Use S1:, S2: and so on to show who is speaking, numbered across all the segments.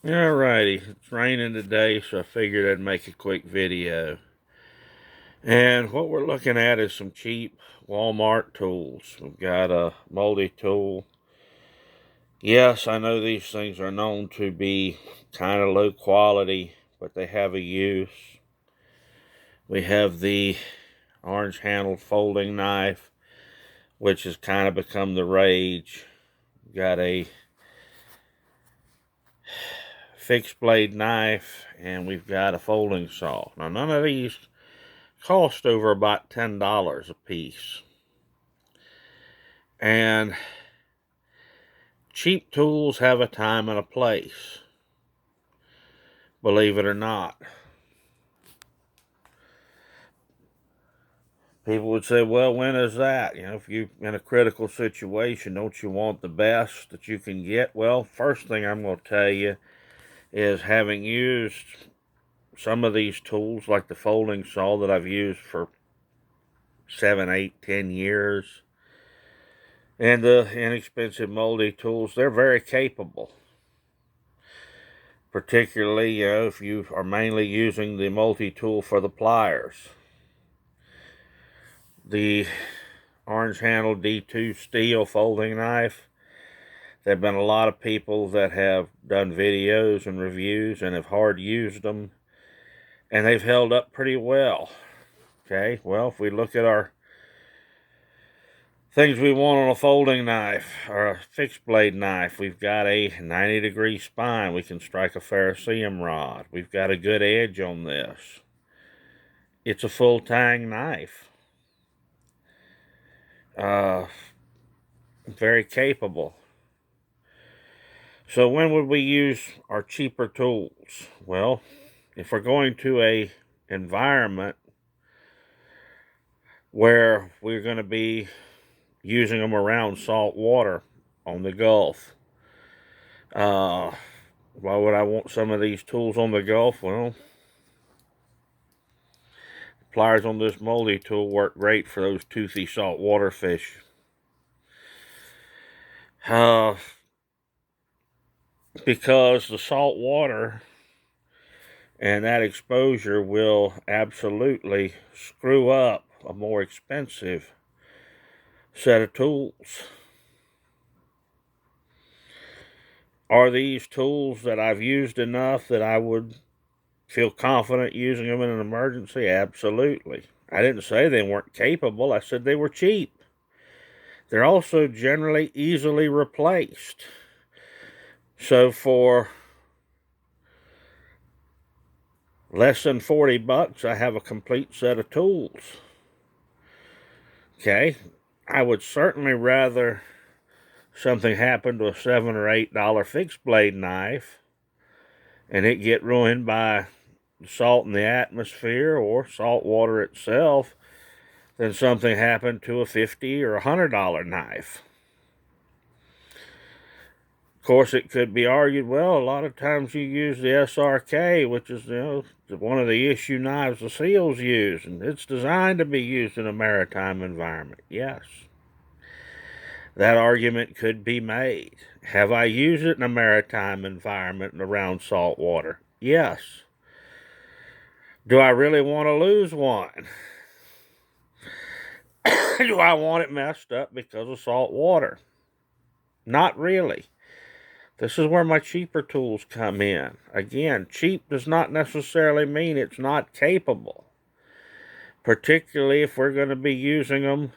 S1: Alrighty, it's raining today, so I figured I'd make a quick video. And what we're looking at is some cheap Walmart tools. We've got a multi-tool. Yes, I know these things are known to be kind of low quality, but they have a use. We have the orange handled folding knife, which has kind of become the rage. We've got a fixed blade knife, and we've got a folding saw. Now, none of these cost over about $10 a piece. And cheap tools have a time and a place, believe it or not. People would say, well, when is that? If you're in a critical situation, don't you want the best that you can get? Well, first thing I'm going to tell you is, having used some of these tools, like the folding saw that I've used for 7, 8, 10 years, and the inexpensive multi tools, they're very capable. Particularly, if you are mainly using the multi-tool for the pliers. The orange handle D2 steel folding knife, there have been a lot of people that have done videos and reviews and have hard used them, and they've held up pretty well. Okay, well, if we look at our things we want on a folding knife or a fixed blade knife, we've got a 90-degree spine. We can strike a ferrocerium rod. We've got a good edge on this. It's a full tang knife. Very capable. So when would we use our cheaper tools? Well, if we're going to a environment where we're going to be using them around salt water on the Gulf, why would I want some of these tools on the Gulf? Well, the pliers on this multi-tool work great for those toothy saltwater fish. Because the salt water and that exposure will absolutely screw up a more expensive set of tools. Are these tools that I've used enough that I would feel confident using them in an emergency? Absolutely. I didn't say they weren't capable. I said they were cheap. They're also generally easily replaced. So for less than $40, I have a complete set of tools. Okay, I would certainly rather something happen to a $7 or $8 fixed blade knife and it get ruined by salt in the atmosphere or salt water itself than something happen to a $50 or $100 knife. Of course, it could be argued, well, a lot of times you use the SRK, which is one of the issue knives the SEALs use, and it's designed to be used in a maritime environment. Yes, that argument could be made. Have I used it in a maritime environment and around salt water? Yes. Do I really want to lose one? Do I want it messed up because of salt water? Not really. This is where my cheaper tools come in. Again, cheap does not necessarily mean it's not capable, particularly if we're going to be using them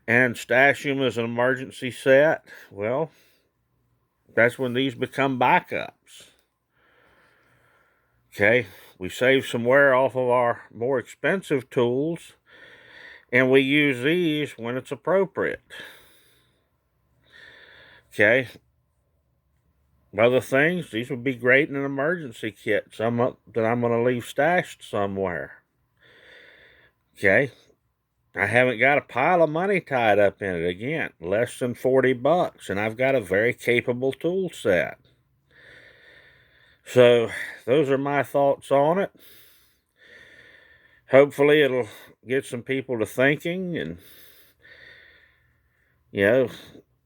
S1: and stash them as an emergency set. Well, that's when these become backups. Okay, we save some wear off of our more expensive tools, and we use these when it's appropriate. Okay, other things, these would be great in an emergency kit, some that I'm going to leave stashed somewhere. Okay, I haven't got a pile of money tied up in it. Again, less than $40, and I've got a very capable tool set. So those are my thoughts on it. Hopefully it'll get some people to thinking, and you know,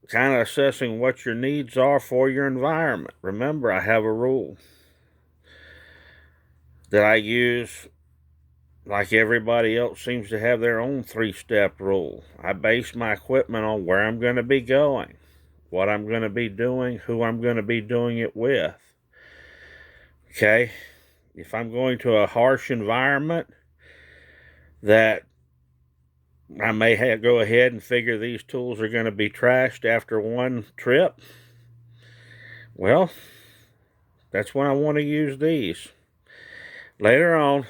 S1: kind of assessing what your needs are for your environment. Remember, I have a rule that I use, like everybody else seems to have their own 3-step rule. I base my equipment on where I'm going to be going, what I'm going to be doing, who I'm going to be doing it with. Okay? If I'm going to a harsh environment, that I may go ahead and figure these tools are going to be trashed after one trip, well, that's when I want to use these. Later on,